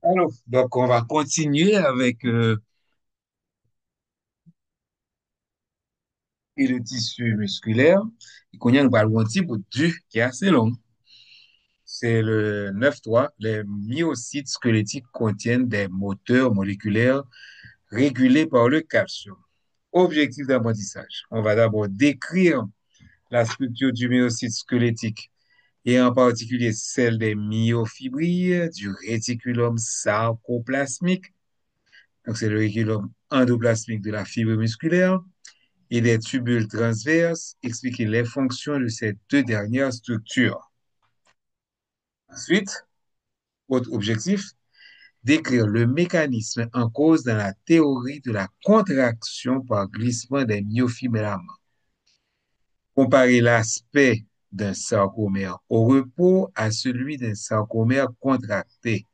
Alors, donc on va continuer avec et le tissu musculaire. Et qu'on y a un ballon type du qui est assez long. C'est le 9-3. Les myocytes squelettiques contiennent des moteurs moléculaires régulés par le calcium. Objectif d'apprentissage. On va d'abord décrire la structure du myocyte squelettique et en particulier celle des myofibrilles, du réticulum sarcoplasmique. Donc, c'est le réticulum endoplasmique de la fibre musculaire et des tubules transverses, expliquer les fonctions de ces deux dernières structures. Ensuite, autre objectif, décrire le mécanisme en cause dans la théorie de la contraction par glissement des myofilaments. Comparer l'aspect d'un sarcomère au repos à celui d'un sarcomère contracté.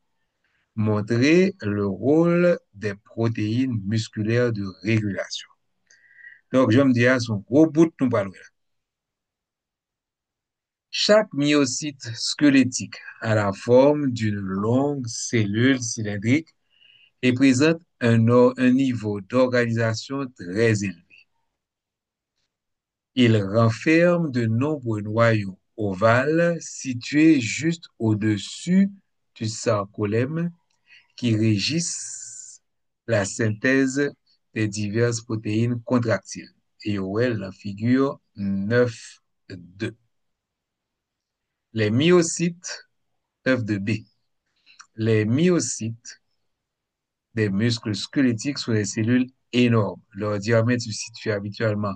Montrer le rôle des protéines musculaires de régulation. Donc, je me dis à son gros bout de nous parler. Chaque myocyte squelettique a la forme d'une longue cellule cylindrique et présente un niveau d'organisation très élevé. Il renferme de nombreux noyaux ovales situés juste au-dessus du sarcolème qui régissent la synthèse des diverses protéines contractiles. Et OL, la figure 9.2. Les myocytes 9.2b. Les myocytes des muscles squelettiques sont des cellules énormes. Leur diamètre se situe habituellement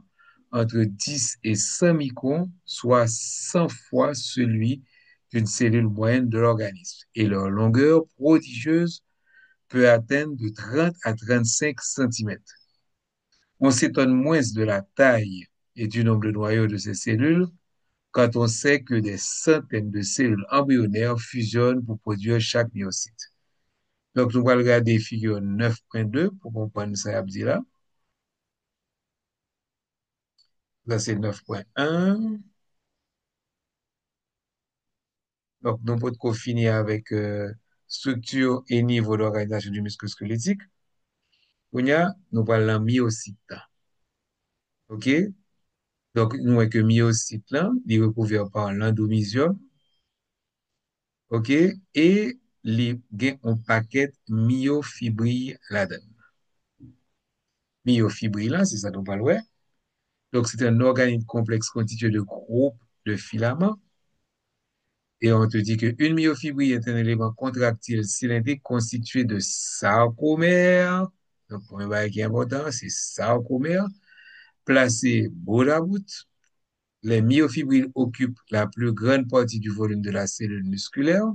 entre 10 et 100 microns, soit 100 fois celui d'une cellule moyenne de l'organisme. Et leur longueur prodigieuse peut atteindre de 30 à 35 centimètres. On s'étonne moins de la taille et du nombre de noyaux de ces cellules quand on sait que des centaines de cellules embryonnaires fusionnent pour produire chaque myocyte. Donc, nous allons regarder figure 9.2 pour comprendre ça, dit là. Là, c'est 9.1. Donc, nous pouvons finir avec structure et niveau d'organisation du muscle squelettique. Nous parlons myocyte. OK? Donc, nous voyons que myocyte là, il est recouvert par l'endomysium. OK? Et il y a un paquet myofibrilles là-dedans. Myofibrilles là, c'est ça dont on parle, ouais. Donc, c'est un organisme complexe constitué de groupes de filaments. Et on te dit qu'une myofibrille est un élément contractile cylindrique constitué de sarcomères. Donc, pour un bail qui est important, c'est sarcomères, placés bout à bout. Les myofibrilles occupent la plus grande partie du volume de la cellule musculaire.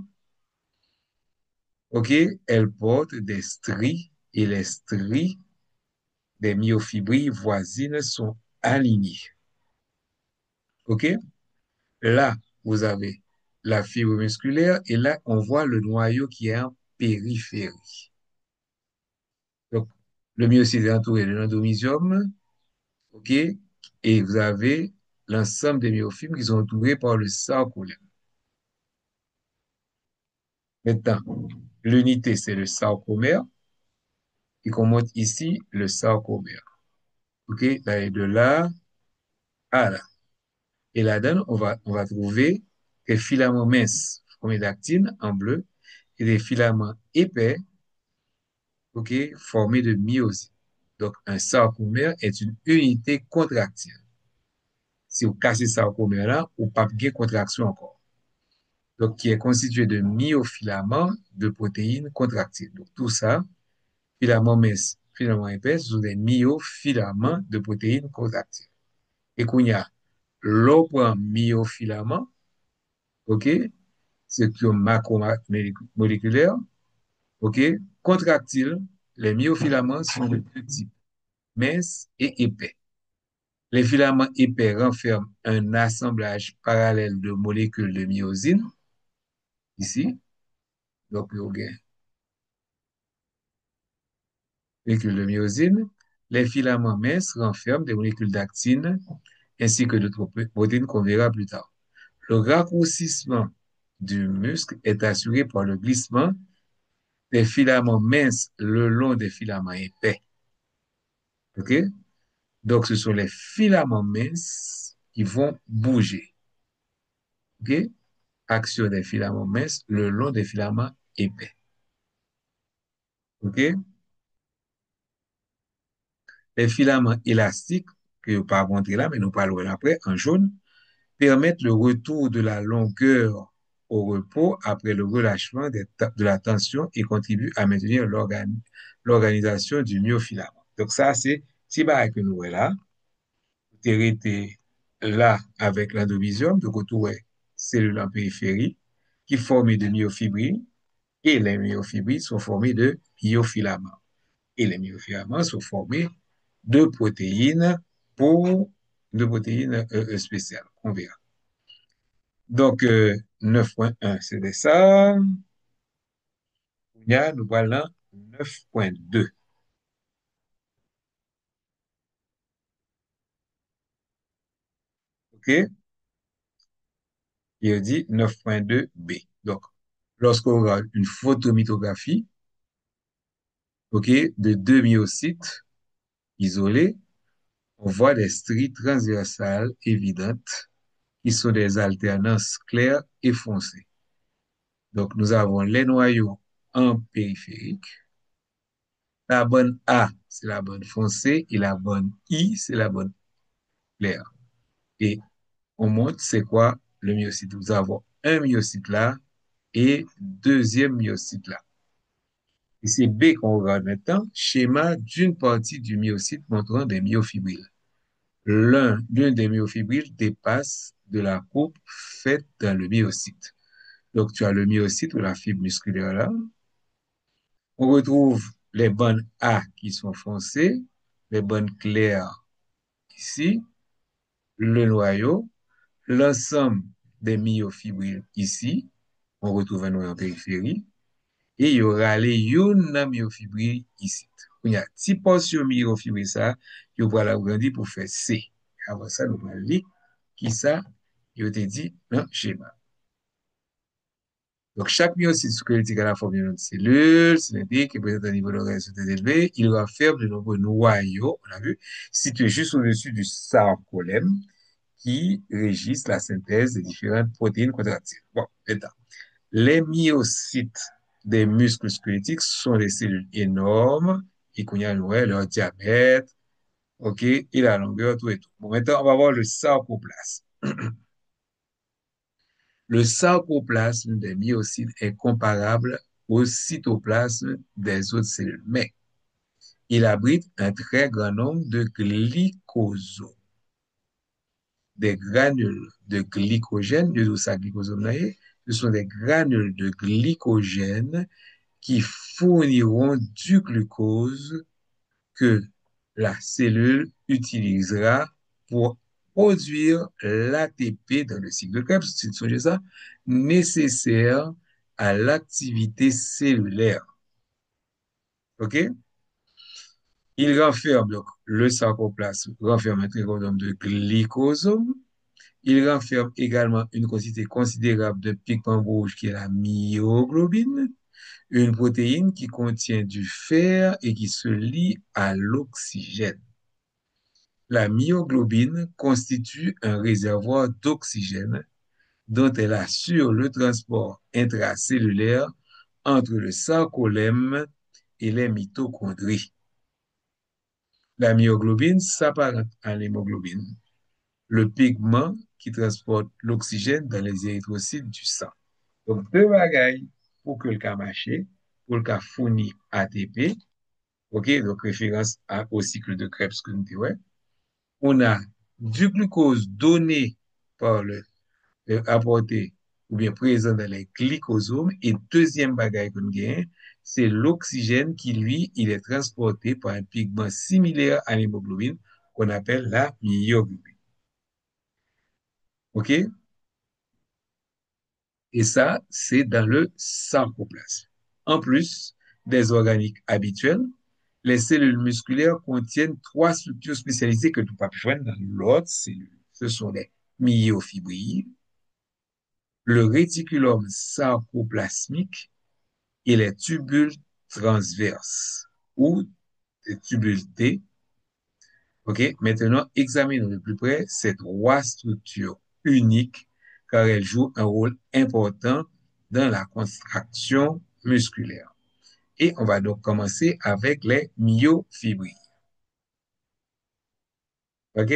OK? Elles portent des stries et les stries des myofibrilles voisines sont alignées. OK? Là, vous avez la fibre musculaire et là, on voit le noyau qui est en périphérie. Donc, le myocyte est entouré de l'endomysium, OK? Et vous avez l'ensemble des myofibres qui sont entourés par le sarcolème. Maintenant, l'unité, c'est le sarcomère, et qu'on montre ici le sarcomère. OK? Là, et de là à là. Et là-dedans, on va trouver des filaments minces formés d'actine en bleu et des filaments épais, OK, formés de myosytes. Donc, un sarcomère est une unité contractile. Si vous cassez le sarcomère là, vous pas de contraction encore. Donc, qui est constitué de myofilaments de protéines contractiles. Donc, tout ça, filaments minces, filaments épais, ce sont des myofilaments de protéines contractiles. Et qu'on y a l'autre myofilament, OK, c'est que macromoléculaire, OK, contractile, les myofilaments sont de deux types, minces et épais. Les filaments épais renferment un assemblage parallèle de molécules de myosine, ici, donc le molécules de myosine. Les filaments minces renferment des molécules d'actine ainsi que d'autres protéines qu'on verra plus tard. Le raccourcissement du muscle est assuré par le glissement des filaments minces le long des filaments épais. OK? Donc, ce sont les filaments minces qui vont bouger. OK? Action des filaments minces le long des filaments épais. OK? Les filaments élastiques, que je ne vais pas montrer là, mais nous parlerons après, en jaune, permettent le retour de la longueur au repos après le relâchement de la tension et contribuent à maintenir l'organisation du myofilament. Donc ça, c'est si bas que nous est là, tu été là avec l'endovisium, de retour cellules en périphérie, qui forment de myofibrilles, et les myofibrilles sont formées de myofilaments. Et les myofilaments sont formés de protéines pour de protéines spéciales. On verra. Donc, 9.1, c'était ça. Nous voilà 9.2. OK? Il dit 9.2b. Donc, lorsqu'on regarde une photomitographie, OK, de deux myocytes isolés, on voit des stries transversales évidentes qui sont des alternances claires et foncées. Donc, nous avons les noyaux en périphérique. La bonne A, c'est la bonne foncée et la bonne I, c'est la bonne claire. Et on montre c'est quoi le myocyte. Nous avons un myocyte là et deuxième myocyte là. Et c'est B qu'on regarde maintenant, schéma d'une partie du myocyte montrant des myofibrilles. L'une des myofibrilles dépasse de la coupe faite dans le myocyte. Donc, tu as le myocyte ou la fibre musculaire là. On retrouve les bandes A qui sont foncées, les bandes claires ici, le noyau, l'ensemble des myofibrilles ici, on retrouve un noyau en périphérie, et il y aura les une myofibrille ici. Il y a petit portion myofibrille ça, qui va l'agrandir pour faire C. Avant ça, nous allons lire qui ça, il te dit dans le schéma. Donc, chaque myocyte squelettique a la forme d'une cellule cylindrique qui présente un niveau d'organisation très élevé. Il renferme de nombreux noyaux, on a vu, situés juste au-dessus du sarcolème qui régissent la synthèse des différentes protéines contractiles. Bon, maintenant, les myocytes des muscles squelettiques sont des cellules énormes et qu'on y a leur diamètre, OK, et la longueur, tout et tout. Bon, maintenant, on va voir le sarcoplasme. Le sarcoplasme des myocytes est comparable au cytoplasme des autres cellules, mais il abrite un très grand nombre de glycosomes, des granules de glycogène, ce sont des granules de glycogène qui fourniront du glucose que la cellule utilisera pour produire l'ATP dans le cycle de Krebs, c'est ça, nécessaire à l'activité cellulaire. OK? Il renferme donc le sarcoplasme, renferme un très grand nombre de glycosomes. Il renferme également une quantité considérable de pigment rouge qui est la myoglobine, une protéine qui contient du fer et qui se lie à l'oxygène. La myoglobine constitue un réservoir d'oxygène dont elle assure le transport intracellulaire entre le sarcolème et les mitochondries. La myoglobine s'apparente à l'hémoglobine, le pigment qui transporte l'oxygène dans les érythrocytes du sang. Donc, deux bagailles pour que le cas marche, pour le cas fournit ATP, OK, donc référence au cycle de Krebs que nous disons, ouais. On a du glucose donné par apporté ou bien présent dans les glycosomes. Et deuxième bagaille qu'on gagne, c'est l'oxygène qui, lui, il est transporté par un pigment similaire à l'hémoglobine qu'on appelle la myoglobine. OK? Et ça, c'est dans le sarcoplasme. En plus des organiques habituels, les cellules musculaires contiennent trois structures spécialisées que tu ne peux pas joindre dans l'autre cellule. Ce sont les myofibrilles, le réticulum sarcoplasmique et les tubules transverses ou les tubules T. OK? Maintenant, examinons de plus près ces trois structures uniques car elles jouent un rôle important dans la contraction musculaire. Et on va donc commencer avec les myofibrilles. OK?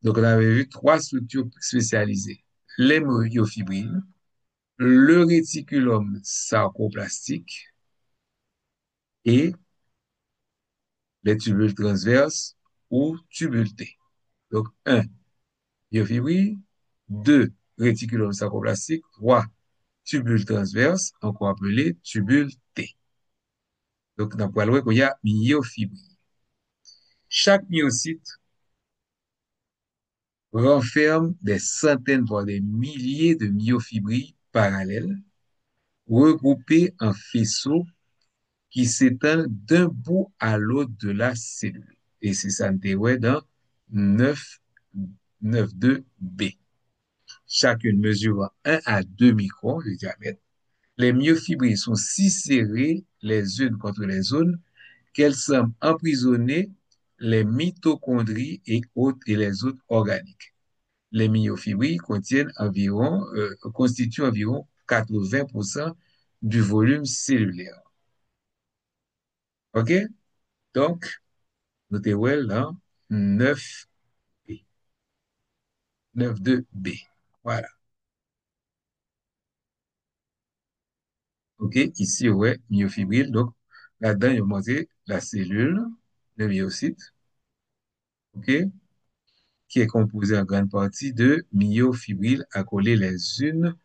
Donc, on avait vu trois structures spécialisées. Les myofibrilles, le réticulum sarcoplastique et les tubules transverses ou tubules T. Donc, un, myofibrilles, deux, réticulum sarcoplastique, trois, tubules transverses, encore appelé tubules T. Donc, dans le voir qu'il y a myofibrilles. Chaque myocyte renferme des centaines, voire des milliers de myofibrilles parallèles, regroupées en faisceaux qui s'étendent d'un bout à l'autre de la cellule. Et c'est ça, ouais, dans 9, 9,2b. Chacune mesurant 1 à 2 microns de diamètre. Les myofibrilles sont si serrées les unes contre les autres qu'elles semblent emprisonner les mitochondries et les autres organiques. Les myofibrilles constituent environ 80% du volume cellulaire. OK? Donc, notez ouais là, 9B, 9,2b. Voilà. OK? Ici, ouais, myofibrille. Donc, là-dedans, il y a montré la cellule, le myocyte, OK? Qui est composée en grande partie de myofibrilles accolées les unes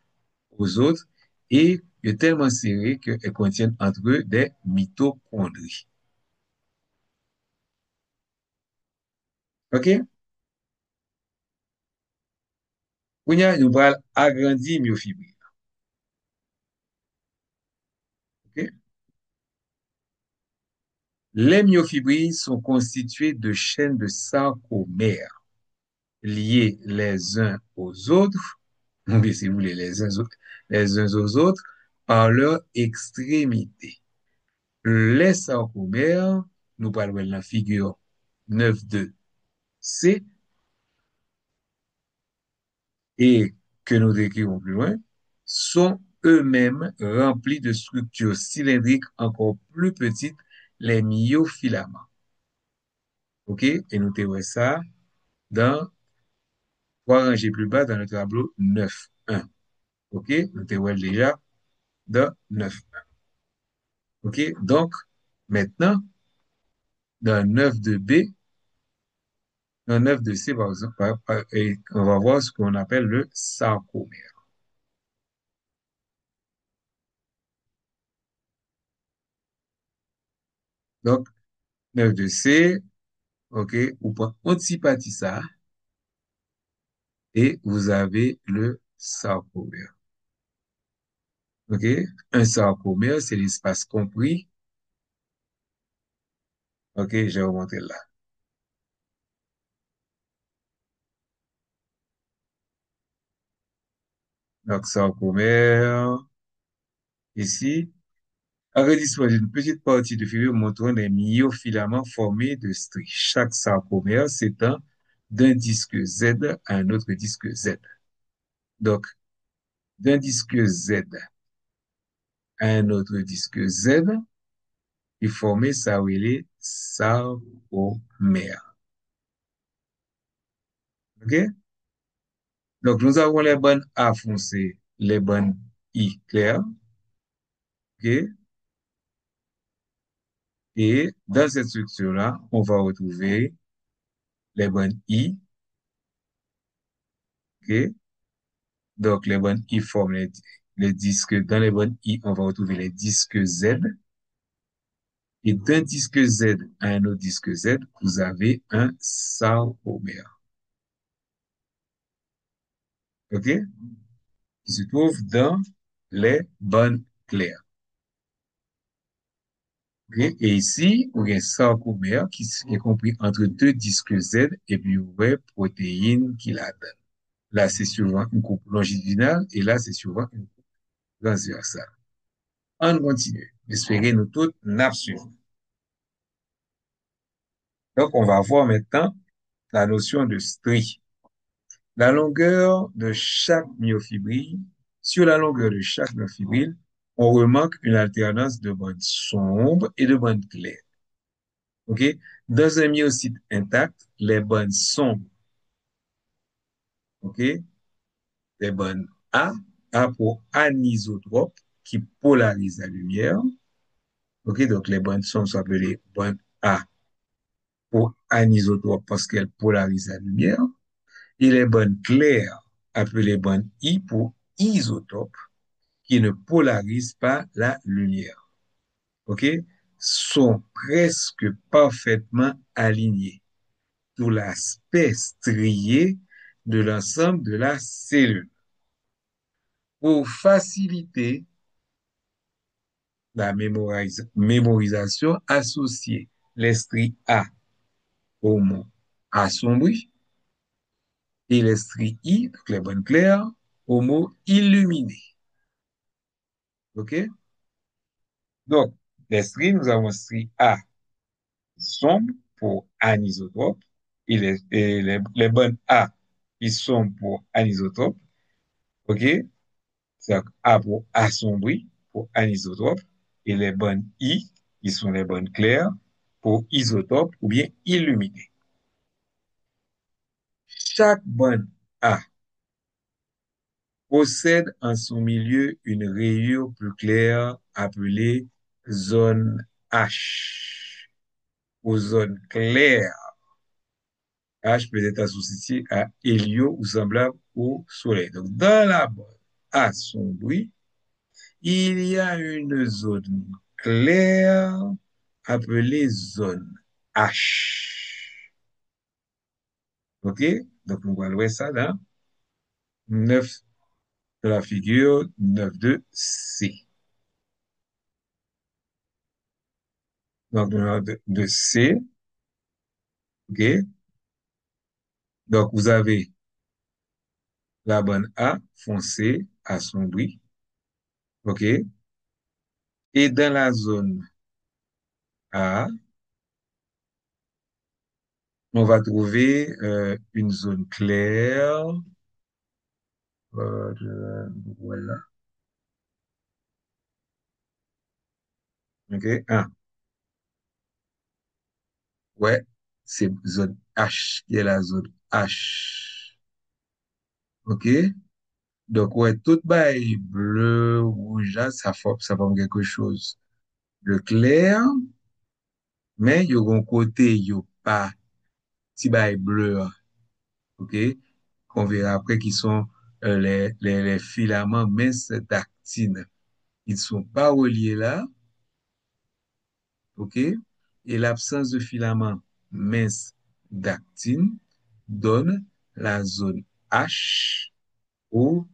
aux autres et est tellement serrées qu'elles contiennent entre eux des mitochondries. OK? Kounya, nous allons agrandir myofibrilles. OK? Les myofibrilles sont constituées de chaînes de sarcomères liés les uns aux autres, ou bien si vous voulez, les uns aux autres, par leur extrémité. Les sarcomères, nous parlons de la figure 9.2c, et que nous décrivons plus loin, sont eux-mêmes remplis de structures cylindriques encore plus petites, les myofilaments. OK? Et nous verrons ça dans trois rangées plus bas dans le tableau 9.1. OK? Nous verrons déjà dans 9.1. OK? Donc, maintenant, dans 9.2b, dans 9.2c, par exemple, et on va voir ce qu'on appelle le sarcomère. Donc, 9.2c, OK, vous prenez antipathie ça, et vous avez le sarcomère. OK? Un sarcomère, c'est l'espace compris. OK, je vais remonter là. Donc, sarcomère, ici, arrondissement d'une petite partie de fibrille montrant des myofilaments formés de stries. Chaque sarcomère s'étend d'un disque Z à un autre disque Z. Donc, d'un disque Z à un autre disque Z, il formait ça relais sarcomère. OK? Donc, nous avons les bandes A foncées, les bandes I claires, OK? Et dans cette structure-là, on va retrouver les bandes I, OK? Donc, les bandes I forment les disques. Dans les bandes I, on va retrouver les disques Z. Et d'un disque Z à un autre disque Z, vous avez un sarcomère, OK? Qui se trouve dans les bandes claires. OK? Et ici, vous avez un sarcomère qui est compris entre deux disques Z et puis vous avez protéine qui la donne. Là, c'est souvent une coupe longitudinale et là, c'est souvent une coupe transversale. On continue. Espérez nous toutes, n'a suivre. Donc, on va voir maintenant la notion de strie. La longueur de chaque myofibrille, sur la longueur de chaque myofibrille, on remarque une alternance de bandes sombres et de bandes claires. OK? Dans un myocyte intact, les bandes sombres, OK? Les bandes A pour anisotrope, qui polarise la lumière. OK? Donc, les bandes sombres sont appelées bandes A pour anisotrope parce qu'elles polarisent la lumière. Et les bandes claires, appelées bandes I pour isotope, qui ne polarisent pas la lumière. OK? Sont presque parfaitement alignés sur l'aspect strié de l'ensemble de la cellule. Pour faciliter la mémorisation, associez les stries A au mot assombri et les stries I, donc les bandes claires, au mot illuminé. OK? Donc, les stries, nous avons strie A sombre pour anisotrope et les bandes A qui sont pour anisotrope. OK? C'est A pour assombri, pour anisotrope, et les bandes I, qui sont les bandes claires, pour isotope ou bien illuminé. Chaque bande A possède en son milieu une rayure plus claire appelée zone H, ou zone claire. H peut être associé à hélio ou semblable au Soleil. Donc, dans la bande assombrie, il y a une zone claire appelée zone H. OK? Donc, nous allons voir ça dans 9 de la figure 9 de C. Donc, de C, OK? Donc, vous avez la bande A foncée, assombrie, OK? Et dans la zone A, on va trouver une zone claire. Voilà. OK? Ah, ouais, c'est zone H qui est la zone H. OK? Donc, ouais, tout bail bleu, rouge, là, ça forme quelque chose de clair, mais il y a un côté, il n'y a pas petit bail bleu, hein, OK? Qu'on verra après qui sont les filaments minces d'actine. Ils ne sont pas reliés là, OK? Et l'absence de filaments minces d'actine donne la zone H ou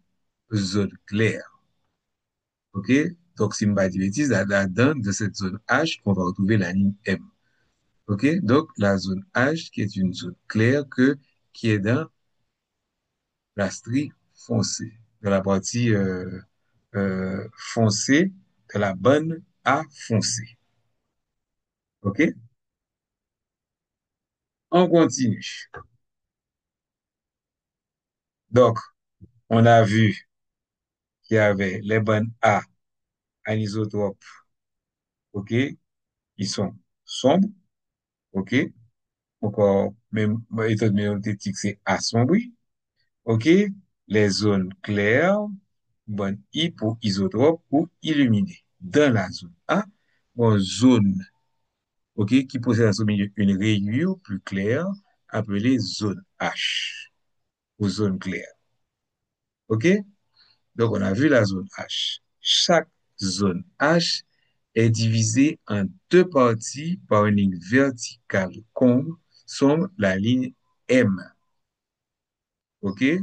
zone claire. OK? Donc, si je ne dis pas de bêtises, là-dedans, de cette zone H, on va retrouver la ligne M. OK? Donc, la zone H, qui est une zone claire qui est dans la strie foncée, dans la partie foncée de la bande A foncée. OK? On continue. Donc, on a vu qu'il y avait les bandes A anisotropes, OK? Ils sont sombres, OK? Encore, même méthode mémothétique, c'est assombri, OK? Les zones claires, bonne I pour isotrope ou illuminé. Dans la zone A, une zone, OK, qui possède à son milieu une rayure plus claire appelée zone H ou zone claire. OK? Donc, on a vu la zone H. Chaque zone H est divisée en deux parties par une ligne verticale sombre la ligne M. OK? Et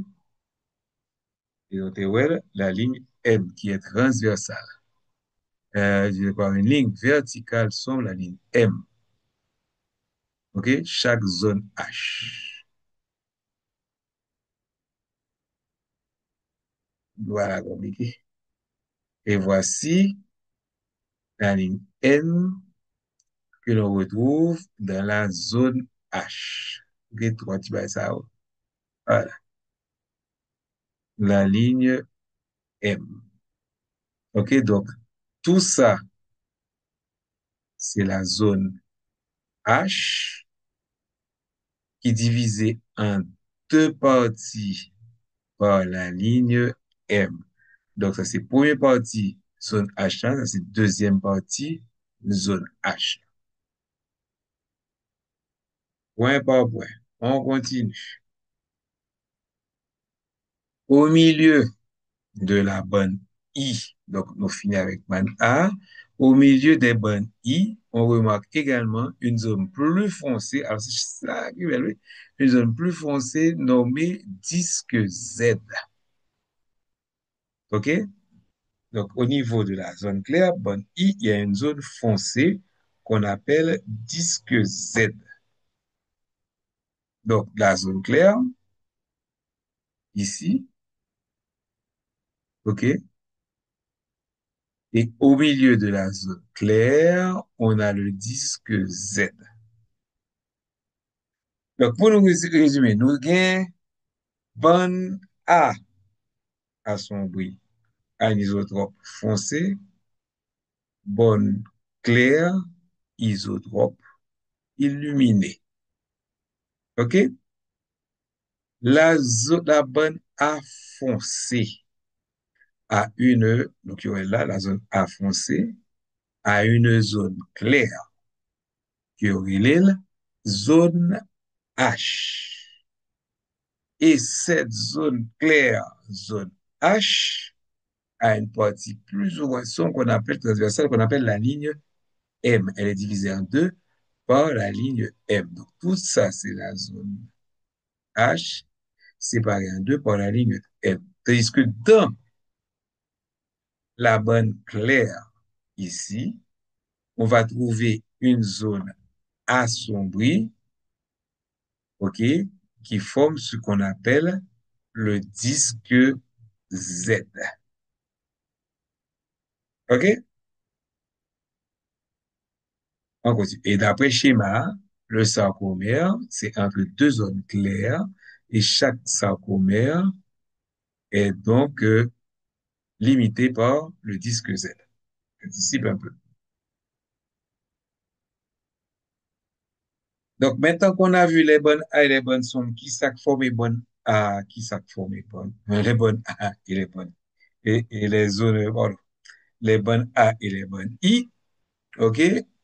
on voit la ligne M qui est transversale. Par une ligne verticale sombre la ligne M. OK? Chaque zone H. Voilà, compliqué. Et voici la ligne N que l'on retrouve dans la zone H. Ok, trois petits bails ça. Voilà, la ligne M. Ok, donc tout ça, c'est la zone H qui est divisée en deux parties par la ligne M. Donc, ça, c'est première partie, zone H, là, ça, c'est deuxième partie, zone H. Point par point. On continue. Au milieu de la bande I, donc, nous finissons avec bande A. Au milieu des bandes I, on remarque également une zone plus foncée. Alors, c'est ça qui est élevé. Une zone plus foncée nommée disque Z. OK? Donc, au niveau de la zone claire, bande I, il y a une zone foncée qu'on appelle disque Z. Donc, la zone claire, ici, OK? Et au milieu de la zone claire, on a le disque Z. Donc, pour nous résumer, nous avons bande A assombrie, anisotrope foncé, bande claire, isotrope illuminé. OK? La bande A foncé a une, donc il y aurait là la zone A foncé, a une zone claire qui aurait l'île, zone H. Et cette zone claire, zone H, a une partie plus ou moins sombre qu'on appelle transversale, qu'on appelle la ligne M. Elle est divisée en deux par la ligne M. Donc tout ça, c'est la zone H séparée en deux par la ligne M. Tandis que dans la bande claire ici, on va trouver une zone assombrie, OK, qui forme ce qu'on appelle le disque Z. OK? On continue. Et d'après le schéma, le sarcomère, c'est entre deux zones claires et chaque sarcomère est donc limité par le disque Z. Je dissipe un peu. Donc, maintenant qu'on a vu les bonnes A et les bonnes sombres, qui s'est formé bonne A, qui s'est formé bonne, les bonnes A et les bonnes, et les zones, pardon, les bonnes A et les bonnes I, OK?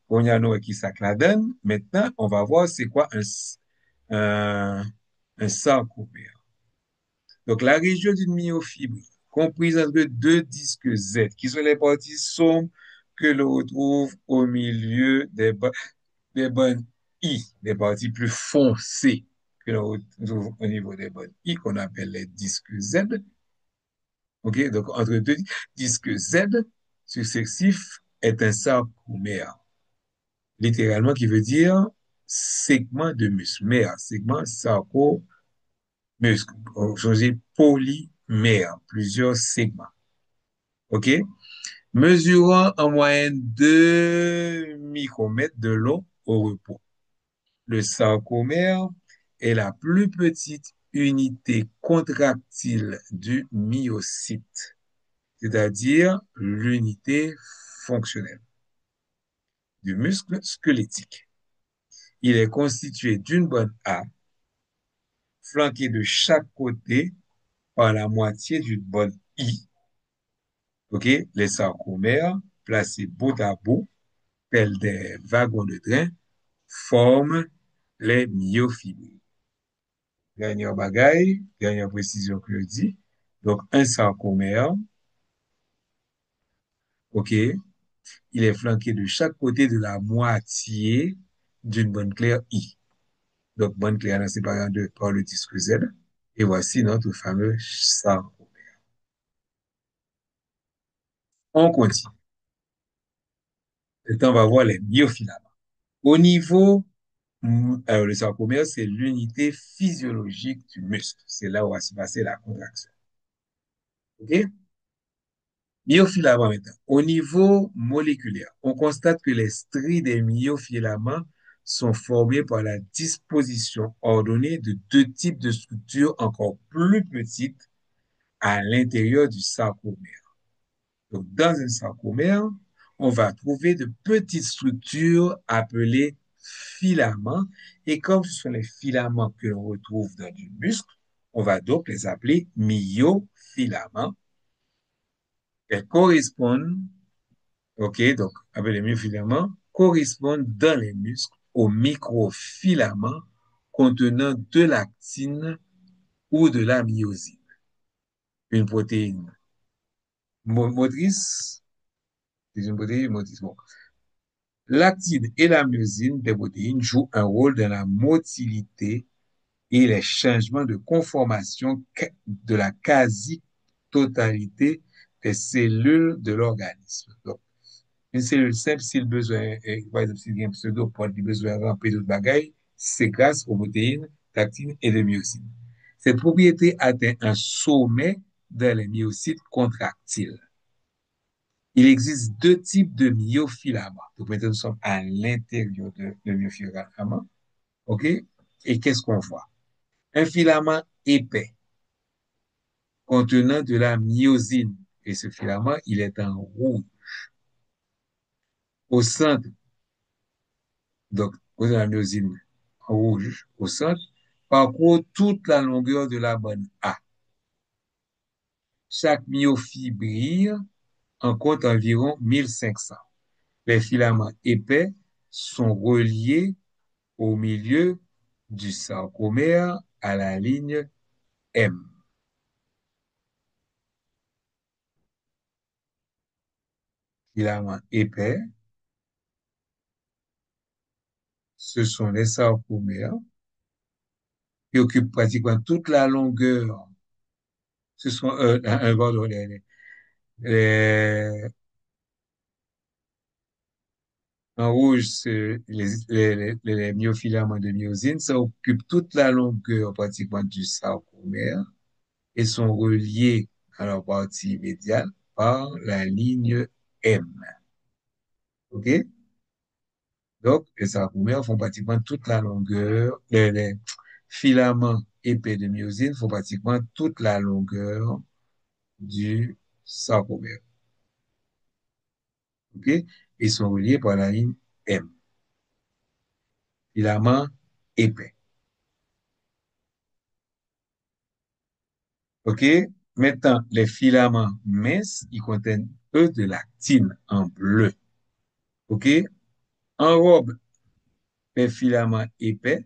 On y a nous qui s'est la donne. Maintenant, on va voir c'est quoi un, un sarcomère. Donc, la région d'une myofibre, comprise entre deux disques Z, qui sont les parties sombres que l'on retrouve au milieu des bonnes I, des parties plus foncées que l'on retrouve au niveau des bonnes I, qu'on appelle les disques Z. OK? Donc, entre deux disques Z successifs est un sarcomère, littéralement qui veut dire segment de muscle. Mère, segment sarco muscle. On change polymère, plusieurs segments. OK? Mesurant en moyenne 2 micromètres de long au repos. Le sarcomère est la plus petite unité contractile du myocyte, c'est-à-dire l'unité fonctionnelle du muscle squelettique. Il est constitué d'une bonne A, flanquée de chaque côté par la moitié d'une bonne I. OK? Les sarcomères, placés bout à bout, tels des wagons de train, forment les myofibrilles. Dernière bagaille, dernière précision que je dis. Donc, un sarcomère, OK, il est flanqué de chaque côté de la moitié d'une bonne claire I. Donc, bonne claire, là, séparée en deux par le disque Z. Et voici notre fameux sarcomère. On continue. Maintenant, on va voir les myofilaments. Au niveau, alors le sarcomère, c'est l'unité physiologique du muscle. C'est là où va se passer la contraction. OK? Myofilaments maintenant. Au niveau moléculaire, on constate que les stries des myofilaments sont formés par la disposition ordonnée de deux types de structures encore plus petites à l'intérieur du sarcomère. Donc, dans un sarcomère, on va trouver de petites structures appelées filaments. Et comme ce sont les filaments que l'on retrouve dans du muscle, on va donc les appeler myofilaments. Elles correspondent, OK, donc avec les myofilaments, correspondent dans les muscles aux microfilaments contenant de l'actine ou de la myosine, une protéine motrice. C'est une protéine motrice. Bon. L'actine et la myosine des protéines jouent un rôle dans la motilité et les changements de conformation de la quasi-totalité des cellules de l'organisme. Donc, une cellule simple, s'il besoin, par exemple, s'il y a un pseudopode, il besoin de remplir d'autres bagailles, c'est grâce aux protéines d'actine et de myosine. Cette propriété atteint un sommet dans les myocytes contractiles. Il existe deux types de myofilaments. Donc, maintenant, nous sommes à l'intérieur de myofilaments. OK? Et qu'est-ce qu'on voit? Un filament épais contenant de la myosine. Et ce filament, il est en rouge. Au centre, donc, de la myosine en rouge, au centre, parcourt toute la longueur de la bande A. Chaque myofibrille en compte environ 1500. Les filaments épais sont reliés au milieu du sarcomère à la ligne M. Filaments épais, ce sont les sarcomères qui occupent pratiquement toute la longueur. Ce sont pardon, les- en rouge, c'est les myofilaments de myosine, ça occupe toute la longueur pratiquement du sarcomère et sont reliés à leur partie médiane par la ligne M. OK? Donc, les sarcomères font pratiquement toute la longueur, les filaments épais de myosine font pratiquement toute la longueur du sarcomère. OK? Ils sont reliés par la ligne M. Filaments épais. OK? Maintenant, les filaments minces, ils contiennent, eux, de l'actine en bleu. OK? Enrobent les filaments épais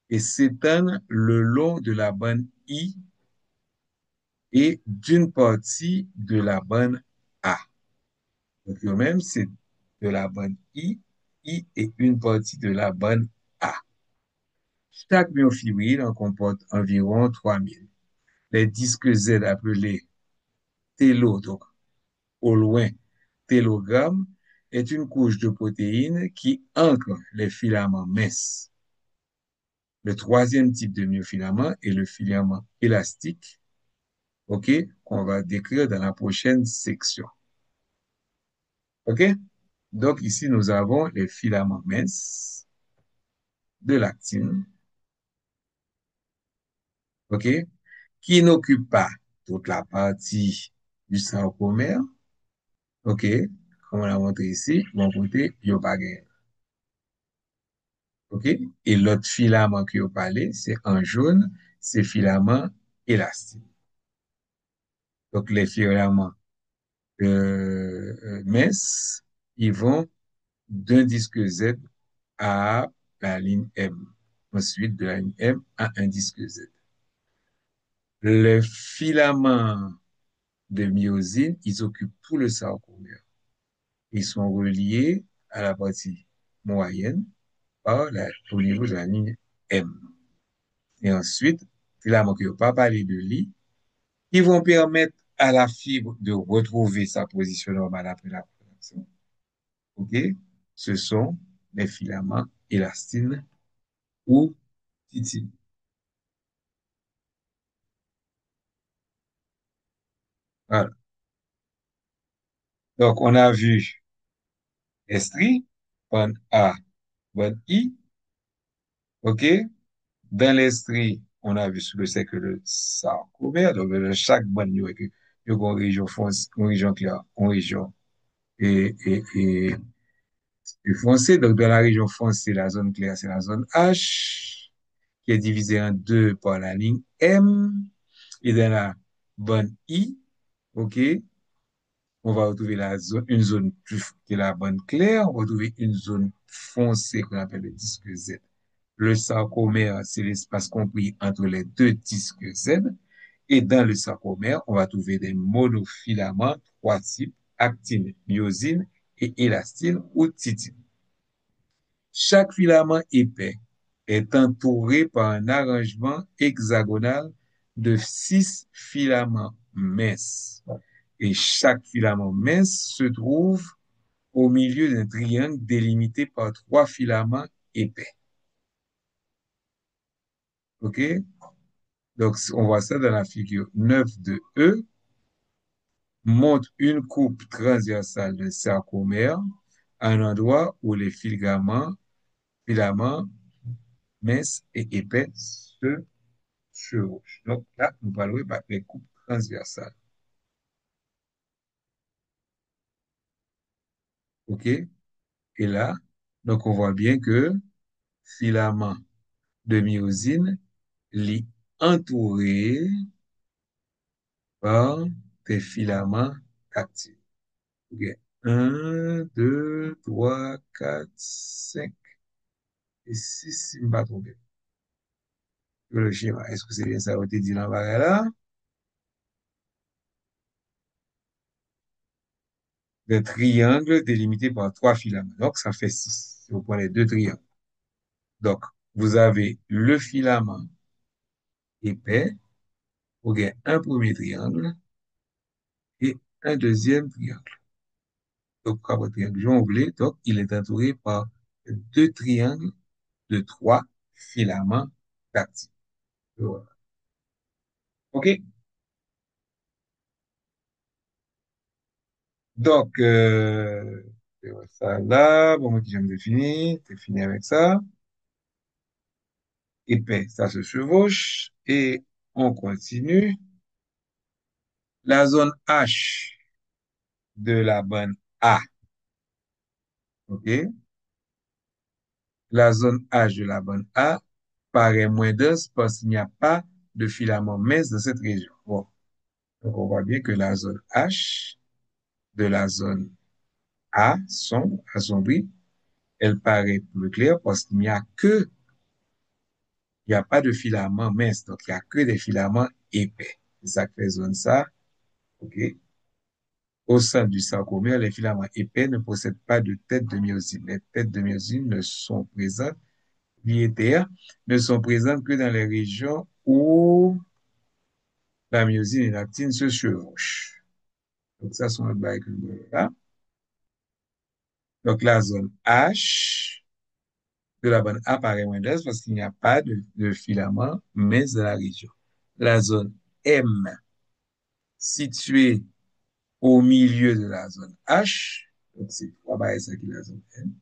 et s'étendent le long de la bande I et d'une partie de la bande A. Donc, eux-mêmes, c'est de la bande I et une partie de la bande A. Chaque myofibrille en comporte environ 3000. Les disques Z appelés télo, donc au loin télogramme, est une couche de protéines qui ancre les filaments minces. Le troisième type de myofilament est le filament élastique, OK, qu'on va décrire dans la prochaine section. OK? Donc ici, nous avons les filaments minces de l'actine, OK, qui n'occupent pas toute la partie du sarcomère, OK, comme on l'a montré ici, mon côté, il n'y a pas gain. OK? Et l'autre filament que vous parlez, c'est en jaune, c'est filament élastique. Donc, les filaments minces, ils vont d'un disque Z à la ligne M. Ensuite, de la ligne M à un disque Z. Les filaments de myosine, ils occupent tout le sarcomère. Ils sont reliés à la partie moyenne au niveau de la ligne M. Et ensuite, filaments qui n'ont pas parlé de lui, qui vont permettre à la fibre de retrouver sa position normale après la contraction. OK? Ce sont les filaments élastines ou titine. Voilà. Donc, on a vu estrie, bande A, bande I, OK? Dans l'estrie, on a vu ce que c'est que le sarcomère. Donc, chaque bande, il y a une région foncée, une région claire, une région et foncée. Donc, dans la région foncée, la zone claire, c'est la zone H, qui est divisée en deux par la ligne M. Et dans la bande I, OK, on va retrouver une zone qui est la bande claire. On va retrouver une zone foncée qu'on appelle le disque Z. Le sarcomère, c'est l'espace compris entre les deux disques Z. Et dans le sarcomère, on va trouver des monofilaments, trois types, actine, myosine et élastine ou titine. Chaque filament épais est entouré par un arrangement hexagonal de 6 filaments minces. Et chaque filament mince se trouve au milieu d'un triangle délimité par 3 filaments épais. OK? Donc, on voit ça dans la figure 9 de E, montre une coupe transversale d'un sarcomère à un endroit où les filaments minces et épais se chevauchent. Donc là, nous parlons des coupes transversales. OK? Et là, donc on voit bien que filament de myosine est entouré par des filaments actifs. OK. 1, 2, 3, 4, 5 et 6, si je ne me pas trompé. Le schéma, est-ce que c'est bien ça, on te dit dans là? Des triangles délimités par 3 filaments. Donc, ça fait 6. Si vous prenez deux triangles. Donc, vous avez le filament épais, vous avez un premier triangle et un deuxième triangle. Donc, quand votre triangle jonglé, donc, il est entouré par deux triangles de 3 filaments d'actifs. Voilà. OK? Donc, ça là, bon, moi qui j'aime définir, c'est fini avec ça. Épais, ça se chevauche et on continue. La zone H de la bande A, OK? La zone H de la bande A paraît moins dense parce qu'il n'y a pas de filament mince dans cette région. Bon. Donc, on voit bien que la zone H de la zone A, sombre, assombrie, elle paraît plus claire parce qu'il n'y a que, il n'y a pas de filament mince, donc il n'y a que des filaments épais. C'est ça que fait zone ça, OK? Au sein du sarcomère, les filaments épais ne possèdent pas de tête de myosine. Les têtes de myosine ne sont présentes biétaires ne sont présentes que dans les régions où la myosine et l'actine se chevauchent. Donc, ça, sont les bails que nous voyons là. Donc, la zone H de la bande apparaît moins dense parce qu'il n'y a pas de filament mince dans la région. La zone M, située au milieu de la zone H, donc c'est ça qui est la zone M,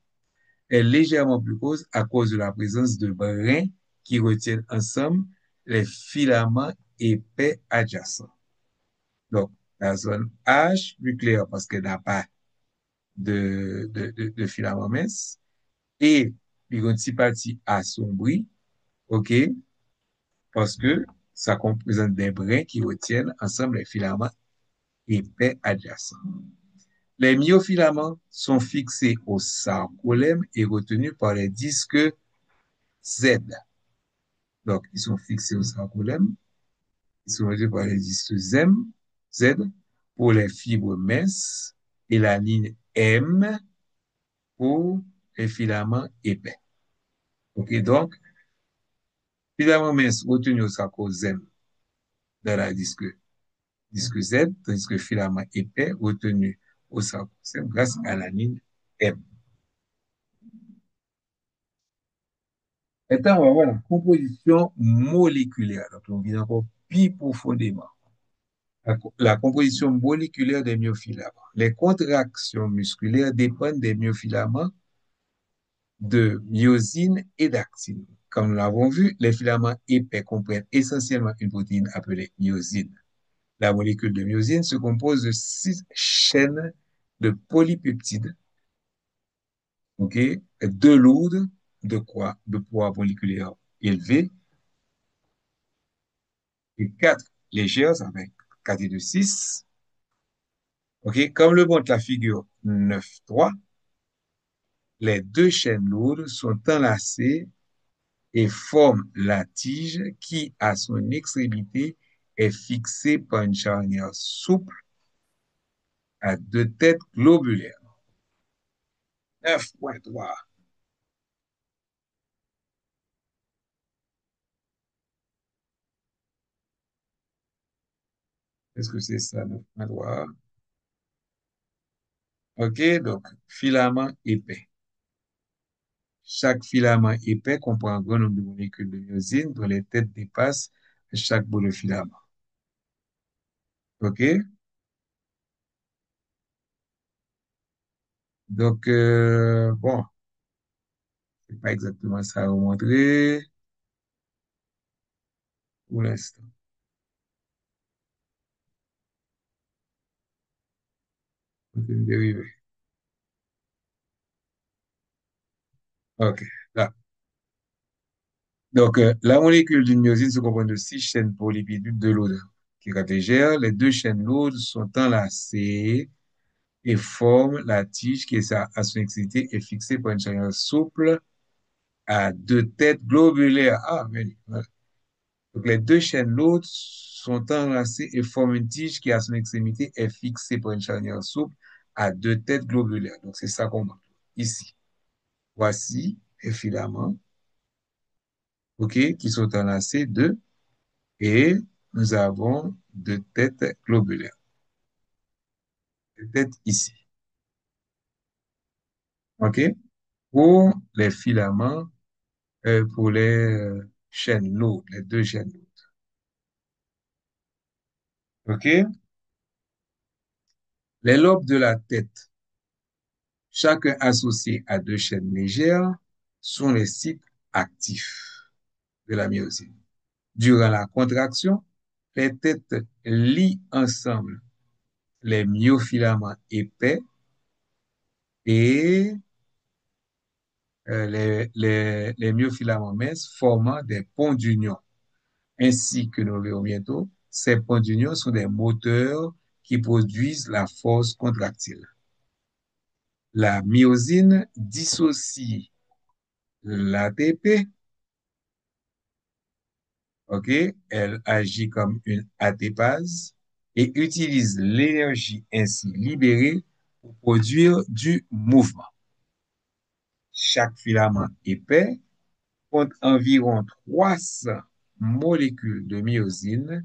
est légèrement plus cause à cause de la présence de brins qui retiennent ensemble les filaments épais adjacents. Donc, la zone H, plus claire parce qu'elle n'a pas de filament mince, et puis une petite partie assombrie, OK, parce que ça représente des brins qui retiennent ensemble les filaments épais adjacents. Les myofilaments sont fixés au sarcolème et retenus par les disques Z. Donc, ils sont fixés au sarcolème, ils sont retenus par les disques Z pour les fibres minces et la ligne M pour les filaments épais. OK, donc, filaments minces retenus au sarcosème dans la disque Z, tandis que filament épais retenu au sarcosème grâce à la ligne M. Maintenant, on va voir la composition moléculaire. Donc, on vient encore plus profondément. La composition moléculaire des myofilaments. Les contractions musculaires dépendent des myofilaments de myosine et d'actine. Comme nous l'avons vu, les filaments épais comprennent essentiellement une protéine appelée myosine. La molécule de myosine se compose de 6 chaînes de polypeptides, ok, deux lourdes de poids moléculaire élevé et 4 légères, ça fait 4 et 2, 6. Ok, comme le montre la figure 9.3, les deux chaînes lourdes sont enlacées et forment la tige qui, à son extrémité, est fixée par une charnière souple à deux têtes globulaires. 9.3. Est-ce que c'est ça, 9.3? OK, donc, filament épais. Chaque filament épais comprend un grand nombre de molécules de myosine dont les têtes dépassent chaque bout de filament. OK? Donc, bon, c'est pas exactement ça à vous montrer pour l'instant. Protéines dérivées. OK, là. Donc, la molécule d'une myosine se compose de 6 chaînes polypéptides de lourdes qui est légère. Les deux chaînes lourdes sont enlacées et forment la tige qui est à son extrémité est fixée par une charnière souple à deux têtes globulaires. Ah, mais, voilà. Donc, les deux chaînes lourdes sont enlacées et forment une tige qui, à son extrémité, est fixée par une charnière souple à deux têtes globulaires. Donc, c'est ça qu'on montre ici. Voici les filaments, OK, qui sont enlacés de, et nous avons deux têtes globulaires. Deux têtes ici. OK? Pour les filaments, pour les chaînes lourdes, les deux chaînes lourdes. OK? Les lobes de la tête, chacun associé à deux chaînes légères, sont les sites actifs de la myosine. Durant la contraction, les têtes lient ensemble les myofilaments épais et les myofilaments minces formant des ponts d'union. Ainsi que nous le verrons bientôt, ces ponts d'union sont des moteurs qui produisent la force contractile. La myosine dissocie l'ATP. OK? Elle agit comme une ATPase et utilise l'énergie ainsi libérée pour produire du mouvement. Chaque filament épais compte environ 300 molécules de myosine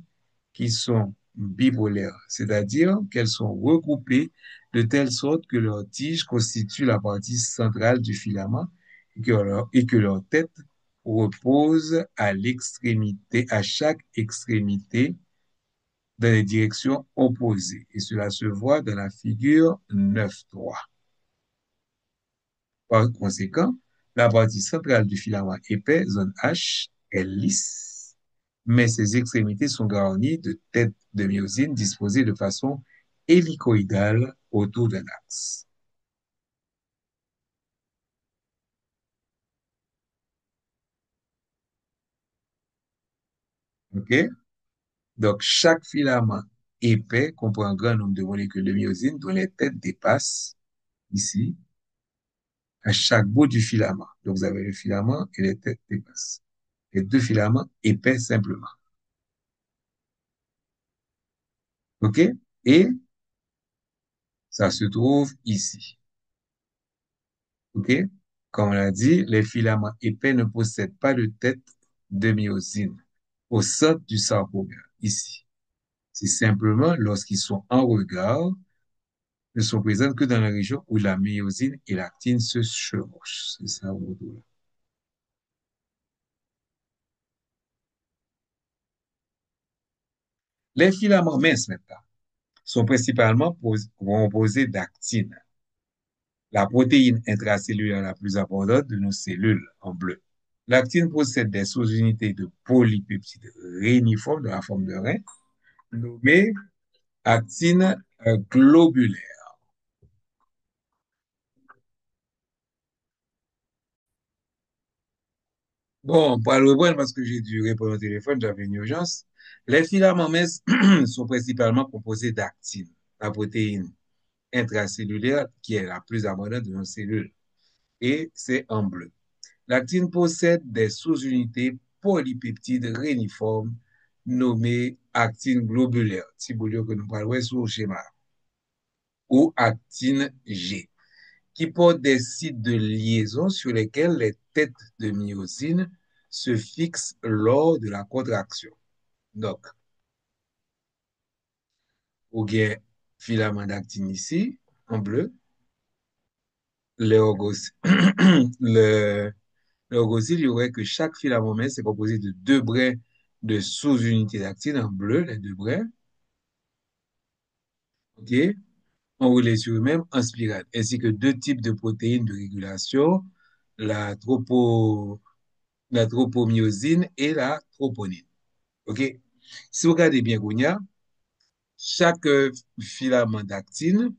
qui sont bipolaires, c'est-à-dire qu'elles sont regroupées de telle sorte que leur tige constitue la partie centrale du filament et que leur tête repose à l'extrémité, à chaque extrémité dans les directions opposées. Et cela se voit dans la figure 9.3. Par conséquent, la partie centrale du filament épais, zone H, est lisse, mais ses extrémités sont garnies de têtes de myosine disposées de façon hélicoïdale autour d'un axe. OK? Donc, chaque filament épais comprend un grand nombre de molécules de myosine dont les têtes dépassent, ici, à chaque bout du filament. Donc, vous avez le filament et les têtes dépassent. Les deux filaments épais simplement. OK? Et ça se trouve ici. OK? Comme on l'a dit, les filaments épais ne possèdent pas de tête de myosine au centre du sarcomère, ici. C'est simplement lorsqu'ils sont en regard, ne sont présents que dans la région où la myosine et l'actine se chevauchent. C'est ça, au là. Les filaments minces, maintenant, sont principalement composés d'actine, la protéine intracellulaire la plus abondante de nos cellules en bleu. L'actine possède des sous-unités de polypeptides réniformes de la forme de rein, nommées actine globulaire. Bon, pour le reprendre, parce que j'ai dû répondre au téléphone, j'avais une urgence. Les filaments minces sont principalement composés d'actine, la protéine intracellulaire qui est la plus abondante de nos cellules, et c'est en bleu. L'actine possède des sous-unités polypeptides réniformes nommées actine globulaire, si vous voulez que nous parlons sous le schéma, ou actine G, qui portent des sites de liaison sur lesquels les têtes de myosine se fixent lors de la contraction. Donc, ou bien filament d'actine ici, en bleu, le, l'ergosyl, il y aurait que chaque filament mince est composé de deux brins de sous-unités d'actine en bleu, les deux brins, ok, enroulés sur eux-mêmes en spirale, ainsi que deux types de protéines de régulation, la tropo, la tropomyosine et la troponine. OK? Si vous regardez bien, Gounia, chaque filament d'actine,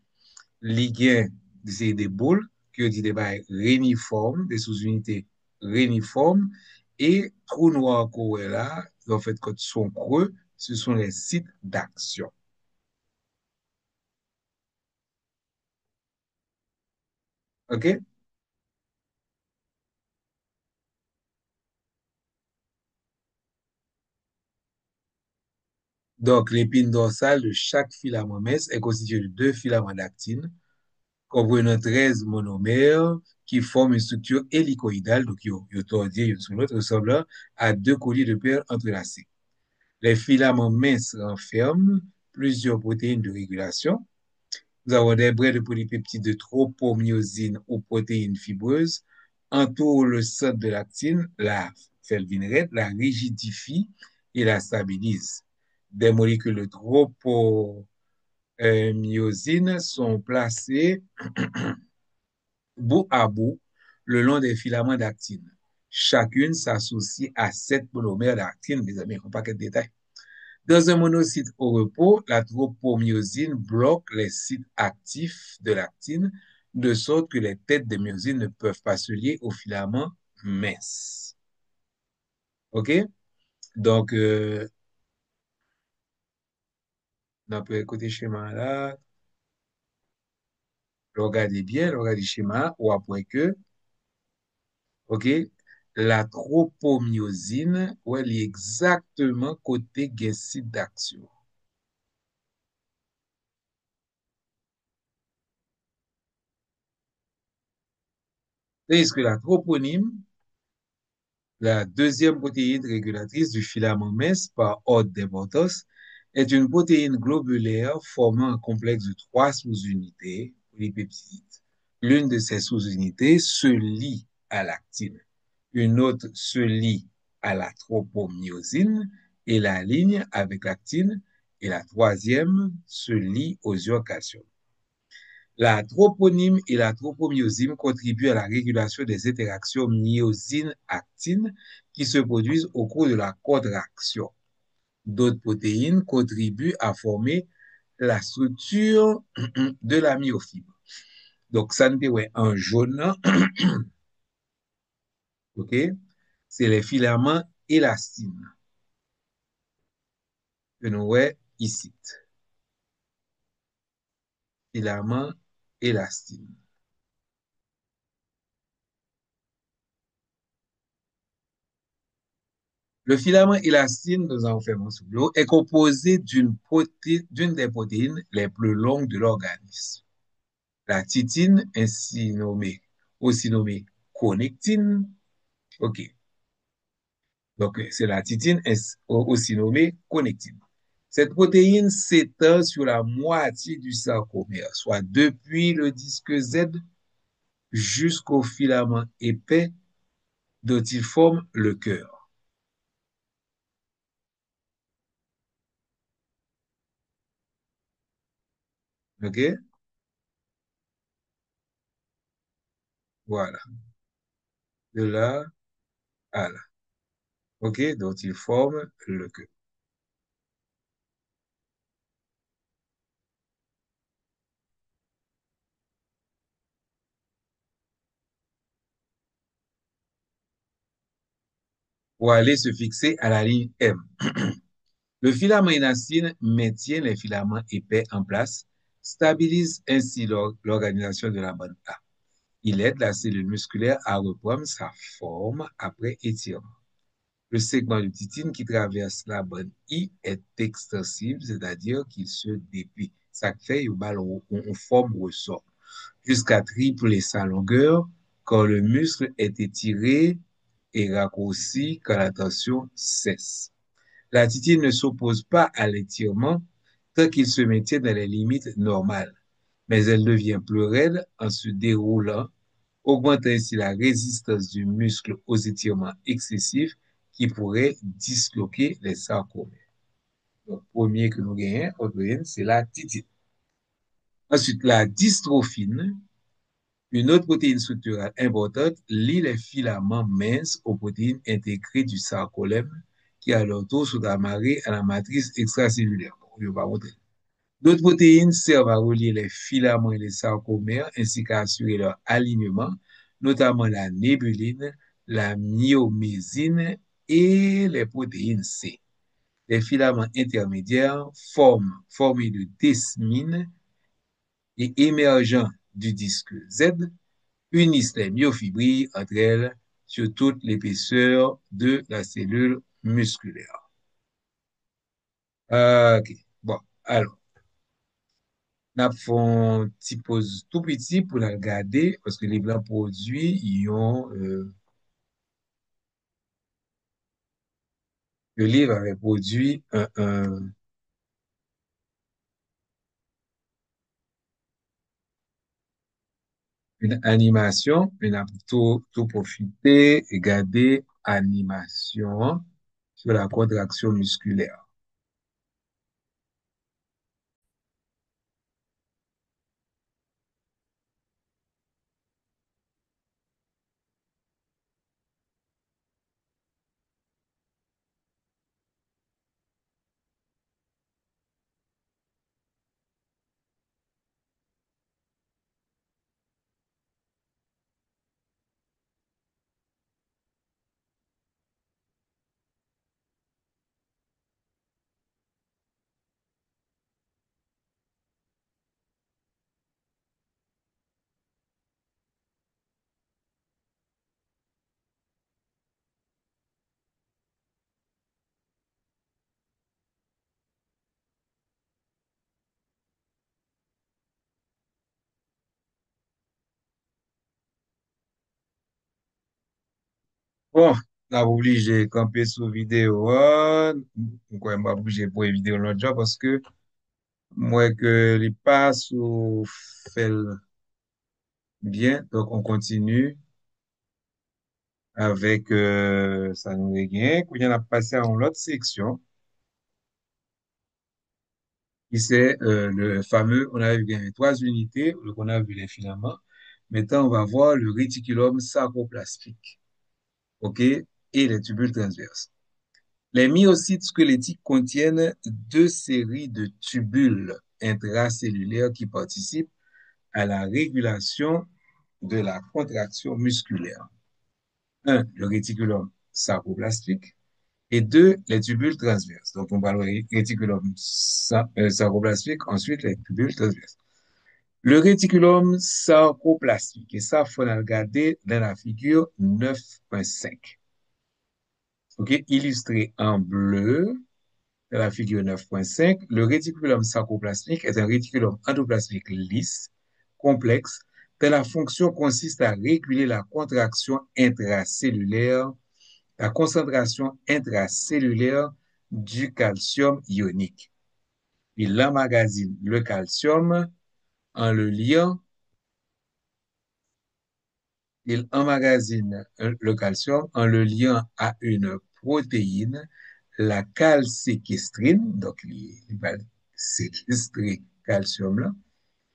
ligand, c'est des boules, qui dit des bails réniformes, des sous-unités réniformes, et trou noir qu'on est là, en fait, quand ils sont creux, ce sont les sites d'action. OK? Donc, l'épine dorsale de chaque filament mince est constituée de deux filaments d'actine, comprenant 13 monomères qui forment une structure hélicoïdale, donc ils tordés une sur l'autre, ressemblant à deux colliers de perles entrelacés. Les filaments minces renferment plusieurs protéines de régulation. Nous avons des brins de polypeptides de tropomyosine ou protéines fibreuses, entourent le centre de l'actine, la felvinerette, la rigidifie et la stabilise. Des molécules de tropomyosine sont placées bout à bout le long des filaments d'actine. Chacune s'associe à 7 monomères d'actine, mes amis, un paquet de détails. Dans un monocyte au repos, la tropomyosine bloque les sites actifs de l'actine, de sorte que les têtes de myosine ne peuvent pas se lier aux filaments minces. OK? Donc, dans le côté schéma là, regardez bien, regardez le schéma, ou après que, OK? La tropomyosine, où elle est exactement côté gen site d'action. C'est-à-dire que la troponine, la deuxième protéine régulatrice du filament mince par ordre d'importance, est une protéine globulaire formant un complexe de trois sous-unités polypeptides. L'une de ces sous-unités se lie à l'actine, une autre se lie à la tropomyosine et la ligne avec l'actine, et la troisième se lie aux urcations. La troponine et la tropomyosine contribuent à la régulation des interactions myosine-actine qui se produisent au cours de la contraction. D'autres protéines contribuent à former la structure de la myofibre. Donc, ça nous dit, ouais, en jaune, OK, c'est les filaments élastines que nous voyons ici. Filaments élastines. Le filament élastine, nous en faisons sous l'eau, est composé d'une des protéines les plus longues de l'organisme. La titine, aussi nommée connectine, ok. Donc, c'est la titine, aussi nommée connectine. Cette protéine s'étend sur la moitié du sarcomère, soit depuis le disque Z jusqu'au filament épais dont il forme le cœur. OK? Voilà. De là à là. OK? Donc, ils forment le cœur. Pour aller se fixer à la ligne M. Le filament énacine maintient les filaments épais en place, stabilise ainsi l'organisation de la bande A. Il aide la cellule musculaire à reprendre sa forme après étirement. Le segment de titine qui traverse la bande I est extensible, c'est-à-dire qu'il se déplie. Ça fait une forme ressort jusqu'à tripler sa longueur quand le muscle est étiré et raccourci quand la tension cesse. La titine ne s'oppose pas à l'étirement tant qu'il se maintient dans les limites normales, mais elle devient plus raide en se déroulant, augmentant ainsi la résistance du muscle aux étirements excessifs qui pourraient disloquer les sarcomères. Donc, premier que nous gagnons, c'est la titine. Ensuite, la dystrophine, une autre protéine structurale importante, lie les filaments minces aux protéines intégrées du sarcolème qui, à leur tour, sont amarrées à la matrice extracellulaire. Bon, je vais pas montrer. D'autres protéines servent à relier les filaments et les sarcomères ainsi qu'à assurer leur alignement, notamment la nébuline, la myomésine et les protéines C. Les filaments intermédiaires formés de desmine et émergents du disque Z unissent les myofibrilles entre elles sur toute l'épaisseur de la cellule musculaire. OK. Bon, alors, nous fait un petit pause tout petit pour la regarder parce que les blancs produits, le livre avait produit une animation, on a tout profité et regardé animation sur la contraction musculaire. Bon, on a obligé de camper sous vidéo, pourquoi m'a obligé pour vidéo l'autre jour parce que moi que les passe ou fait bien, donc on continue avec ça nous est bien. Puis on a passé à une autre section qui c'est le fameux, on a vu bien trois unités, donc on a vu les filaments. Maintenant, on va voir le réticulum sarcoplasmique, OK, et les tubules transverses. Les myocytes squelettiques contiennent deux séries de tubules intracellulaires qui participent à la régulation de la contraction musculaire. Un, le réticulum sarcoplasmique et deux, les tubules transverses. Donc, on parle du réticulum sarcoplasmique, ensuite les tubules transverses. Le réticulum sarcoplasmique, et ça, il faut le regarder dans la figure 9.5. OK, illustré en bleu, dans la figure 9.5, le réticulum sarcoplasmique est un réticulum endoplasmique lisse, complexe, dont la fonction consiste à réguler la contraction intracellulaire, la concentration intracellulaire du calcium ionique. Il emmagasine le calcium en le liant, il emmagasine le calcium en le liant à une protéine, la calcéquestrine, donc il va séquestrer calcium là,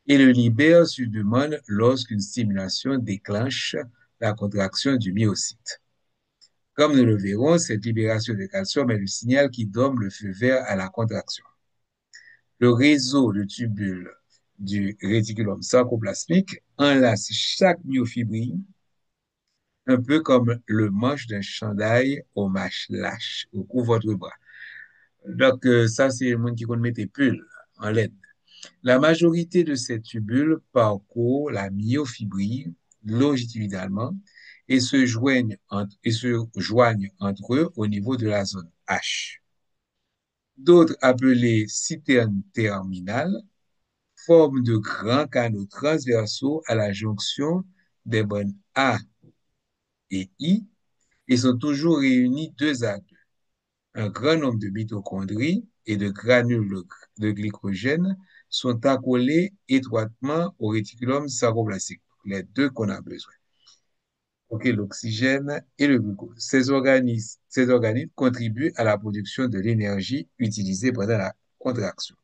et le libère sur demande lorsqu'une stimulation déclenche la contraction du myocyte. Comme nous le verrons, cette libération de calcium est le signal qui donne le feu vert à la contraction. Le réseau de tubules du réticulum sarcoplasmique enlace chaque myofibrille, un peu comme le manche d'un chandail au manche lâche, au cou votre bras. Donc, ça, c'est le monde qui compte mettre pull en LED. La majorité de ces tubules parcourent la myofibrille longitudinalement et se joignent entre eux au niveau de la zone H. D'autres, appelés citernes terminales, forment de grands canaux transversaux à la jonction des bonnes A et I et sont toujours réunis deux à deux. Un grand nombre de mitochondries et de granules de glycogène sont accolés étroitement au réticulum sarcoplasmique, les deux qu'on a besoin. OK, l'oxygène et le glucose. Ces organismes contribuent à la production de l'énergie utilisée pendant la contraction.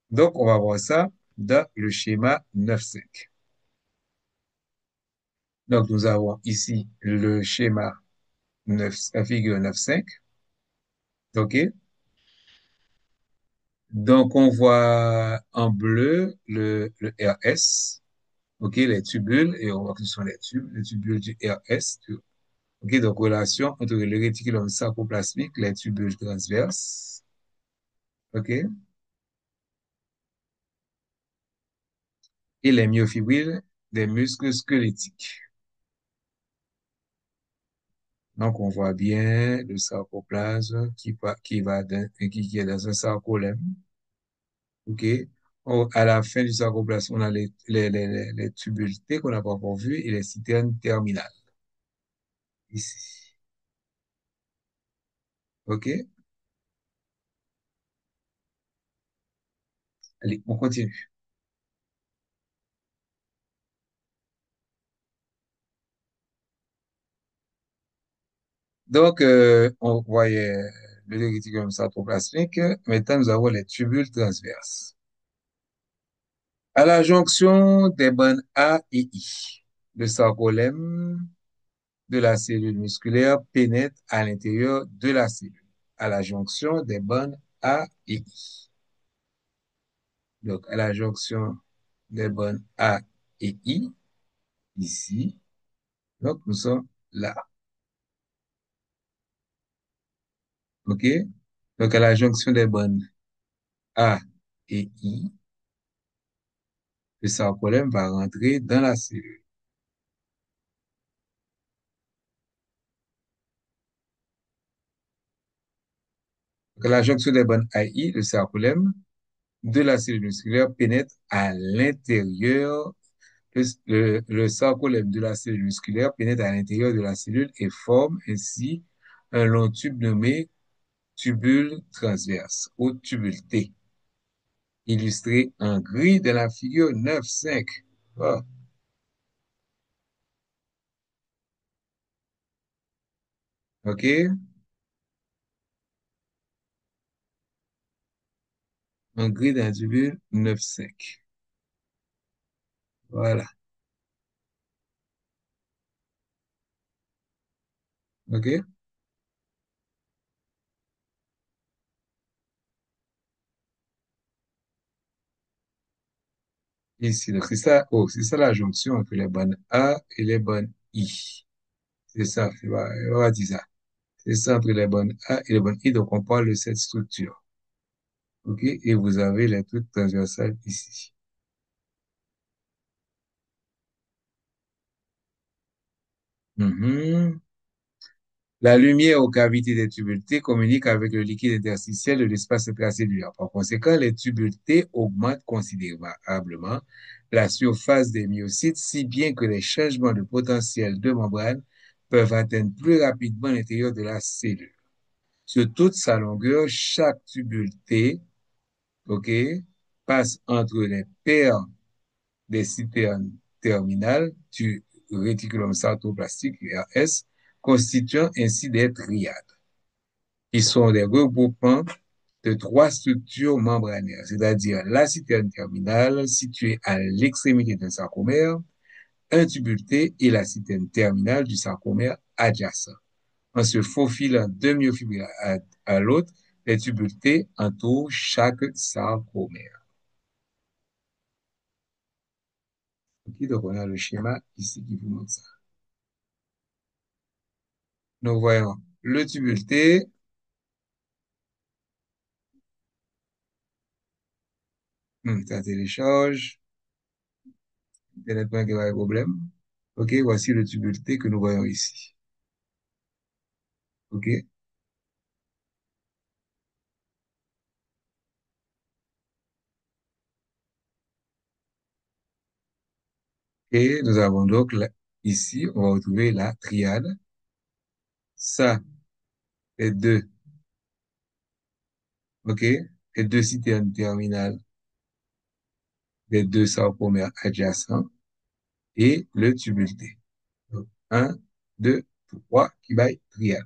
Donc, on va voir ça dans le schéma 9.5. Donc, nous avons ici le schéma 9, la figure 9.5. OK? Donc, on voit en bleu le RS, OK, les tubules, et on voit que ce sont les tubules du RS. OK, donc relation entre le réticulum sarcoplasmique, les tubules transverses, OK, et les myofibrilles des muscles squelettiques. Donc, on voit bien le sarcoplasme qui est dans un sarcolème. OK? À la fin du sarcoplasme, on a les tubules T qu'on n'a pas encore vus et les citernes terminales. Ici. OK? Allez, on continue. Donc, on voyait le réticulum sarcoplasmique. Maintenant, nous avons les tubules transverses. À la jonction des bandes A et I, le sarcolème de la cellule musculaire pénètre à l'intérieur de la cellule, à la jonction des bandes A et I. Donc, à la jonction des bandes A et I, ici, donc nous sommes là. OK? Donc, à la jonction des bandes A et I, le sarcolème va rentrer dans la cellule. Donc, à la jonction des bandes A et I, le sarcolème de la cellule musculaire pénètre à l'intérieur. Le sarcolème de la cellule musculaire pénètre à l'intérieur de la cellule et forme ainsi un long tube nommé tubule transverse ou tubule T, illustré en gris dans la figure 9.5. Oh, OK? En gris dans la tubule 9.5. Voilà. OK? Ici, donc c'est ça, oh, c'est ça la jonction entre les bonnes A et les bonnes I. C'est ça, on va dire ça. C'est ça entre les bonnes A et les bonnes I, donc on parle de cette structure. OK? Et vous avez les trucs transversales ici. Mhm. La lumière aux cavités des tubules T communique avec le liquide interstitiel de l'espace intracellulaire. Par conséquent, les tubules T augmentent considérablement la surface des myocytes, si bien que les changements de potentiel de membrane peuvent atteindre plus rapidement l'intérieur de la cellule. Sur toute sa longueur, chaque tubule T, OK, passe entre les paires des citernes terminales du réticulum cytoplasmique RS, constituant ainsi des triades. Ils sont des regroupements de trois structures membranaires, c'est-à-dire la citerne terminale située à l'extrémité d'un sarcomère, un tubule T et la citerne terminale du sarcomère adjacent. En se faufilant d'un myofibrille à l'autre, les tubules T entourent chaque sarcomère. Ok, donc on a le schéma ici qui vous montre ça. Nous voyons le tubule T. Ça télécharge. Internet pas de problème. OK, voici le tubule T que nous voyons ici. OK. Et nous avons donc ici, on va retrouver la triade. Ça, les deux, OK, les deux citernes terminales des deux sarcomères adjacents et le tubule T. Donc, un, deux, trois, qui baille triade.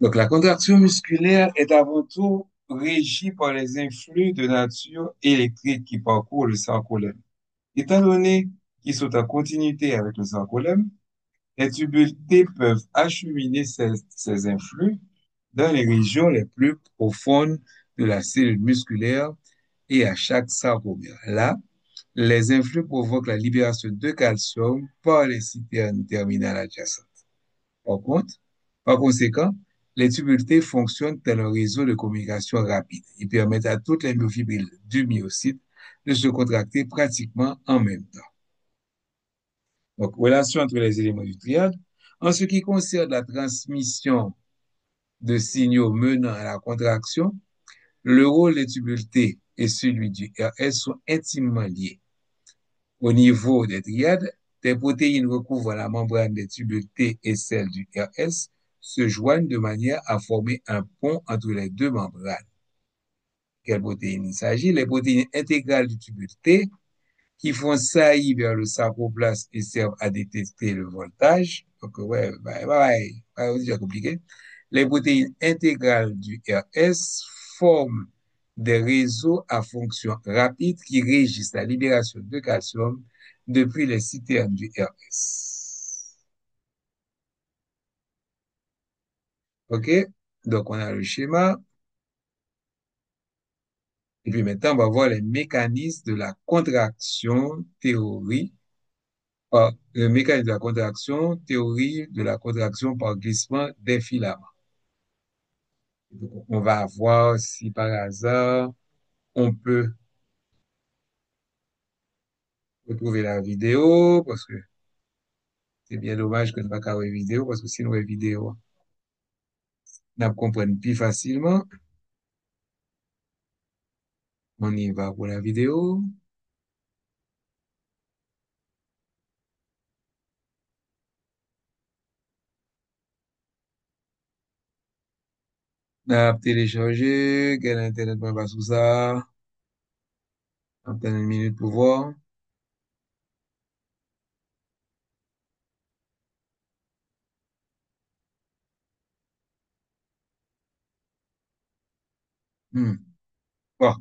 Donc, la contraction musculaire est avant tout régie par les influx de nature électrique qui parcourent le sarcolème. Étant donné qu'ils sont en continuité avec le sarcolème, les tubules T peuvent acheminer ces influx dans les régions les plus profondes de la cellule musculaire et à chaque sarcomère. Là, les influx provoquent la libération de calcium par les citernes terminales adjacentes. Par contre, par conséquent, les tubules T fonctionnent tel un réseau de communication rapide. Ils permettent à toutes les myofibrilles du myocyte de se contracter pratiquement en même temps. Donc, relation entre les éléments du triade. En ce qui concerne la transmission de signaux menant à la contraction, le rôle des tubules T et celui du RS sont intimement liés. Au niveau des triades, des protéines recouvrant la membrane des tubules T et celle du RS se joignent de manière à former un pont entre les deux membranes. Quelles protéines il s'agit? Les protéines intégrales du tubule T qui font saillir vers le sarcoplasme et servent à détecter le voltage. Donc, ouais, c'est déjà compliqué. Les protéines intégrales du RS forment des réseaux à fonction rapide qui régissent la libération de calcium depuis les citernes du RS. OK? Donc, on a le schéma. Et puis maintenant, on va voir les mécanismes de la contraction théorie le mécanisme de la contraction, théorie de la contraction par glissement des filaments. Donc, on va voir si par hasard on peut retrouver la vidéo, parce que c'est bien dommage que ne pas carrer vidéo, parce que sinon la vidéo, on comprenne plus facilement. On y va pour la vidéo. On a téléchargé, quel internet on va sous ça. On attend une minute pour voir. Bon,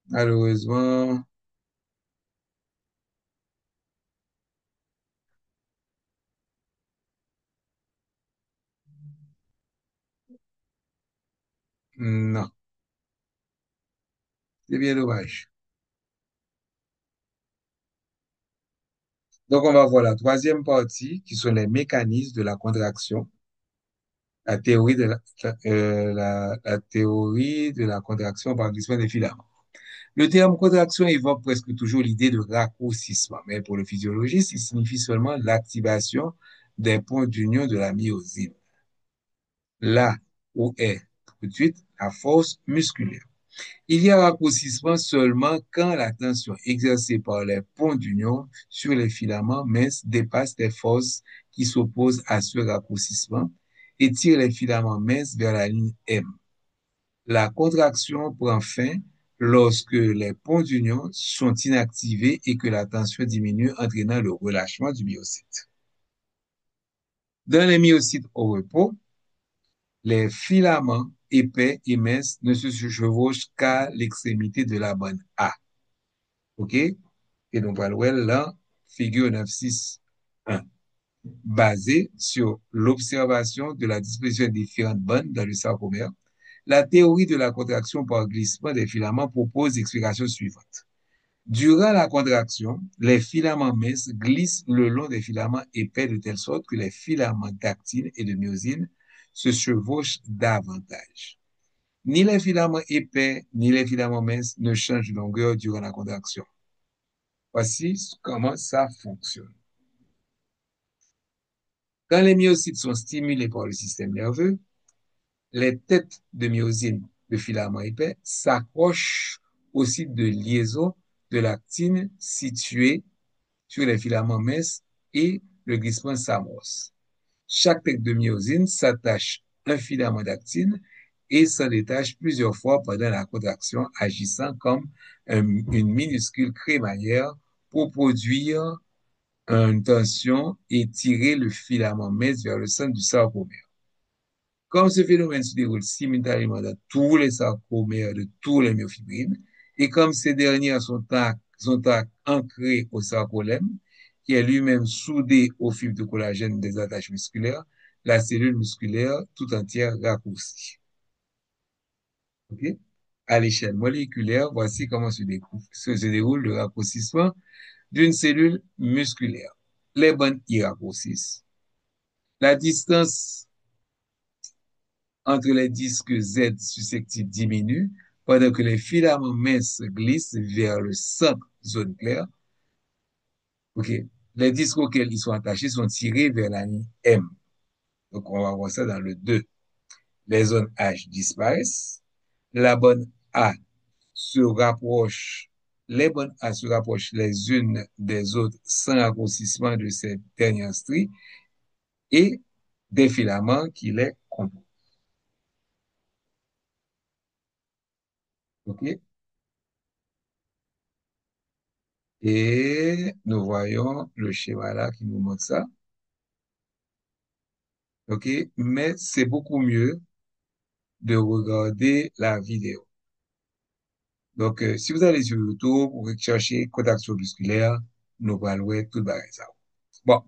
malheureusement, non, c'est bien dommage. Donc, on va voir la troisième partie, qui sont les mécanismes de la contraction, la théorie de la théorie de la contraction par glissement des filaments. Le terme contraction évoque presque toujours l'idée de raccourcissement, mais pour le physiologiste, il signifie seulement l'activation des points d'union de la myosine. Là où est tout de suite la force musculaire. Il y a raccourcissement seulement quand la tension exercée par les ponts d'union sur les filaments minces dépasse les forces qui s'opposent à ce raccourcissement et tire les filaments minces vers la ligne M. La contraction prend fin lorsque les ponts d'union sont inactivés et que la tension diminue, entraînant le relâchement du myocyte. Dans les myocytes au repos, les filaments épais et minces ne se chevauchent qu'à l'extrémité de la bande A. OK? Et donc, voilà, là, figure 9.6.1. Basée sur l'observation de la disposition des différentes bandes dans le sarcomère, la théorie de la contraction par glissement des filaments propose l'explication suivante. Durant la contraction, les filaments minces glissent le long des filaments épais de telle sorte que les filaments d'actine et de myosine se chevauchent davantage. Ni les filaments épais, ni les filaments minces ne changent de longueur durant la contraction. Voici comment ça fonctionne. Quand les myocytes sont stimulés par le système nerveux, les têtes de myosine de filaments épais s'accrochent au site de liaison de l'actine situé sur les filaments minces et le glissement s'amorce. Chaque tête de myosine s'attache un filament d'actine et s'en détache plusieurs fois pendant la contraction, agissant comme une minuscule crémaillère pour produire une tension et tirer le filament mince vers le centre du sarcomère. Comme ce phénomène se déroule simultanément dans tous les sarcomères de tous les myofibrines, et comme ces dernières sont ancrées au sarcolème, qui est lui-même soudé aux fibres de collagène des attaches musculaires, la cellule musculaire tout entière raccourcie. Okay? À l'échelle moléculaire, voici comment se déroule le raccourcissement d'une cellule musculaire. Les bandes y raccourcissent. La distance entre les disques Z susceptibles diminue pendant que les filaments minces glissent vers le centre zone claire. OK. Les disques auxquels ils sont attachés sont tirés vers la ligne M. Donc, on va voir ça dans le 2. Les zones H disparaissent. La bande A se rapproche, les bandes A se rapprochent les unes des autres sans raccourcissement de ces dernières stries et des filaments qui les composent. OK? Et nous voyons le schéma là qui nous montre ça. OK? Mais c'est beaucoup mieux de regarder la vidéo. Donc, si vous allez sur YouTube, vous cherchez contraction musculaire, nous allons tout barrer ça. Bon,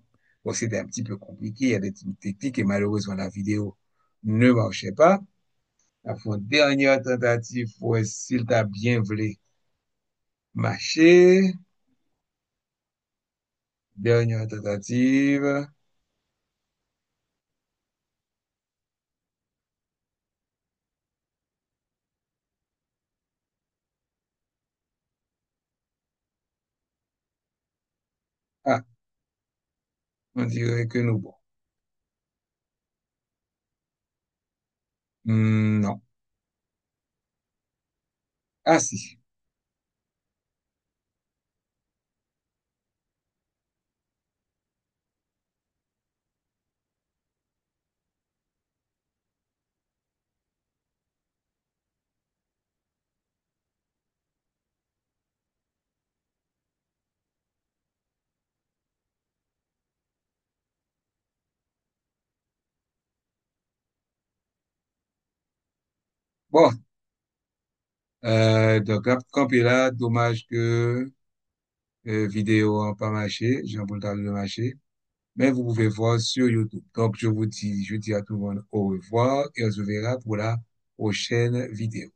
bon c'était un petit peu compliqué. Il y a des techniques et malheureusement la vidéo ne marchait pas. La dernière tentative pour s'il t'a bien voulu marcher. Dernière tentative. Ah, on dirait que nous, bon. Non. Ah, si. Bon, donc, campé là, dommage que vidéo n'a pas marché, j'ai un peu le temps de marcher, mais vous pouvez voir sur YouTube. Donc, je dis à tout le monde au revoir et on se verra pour la prochaine vidéo.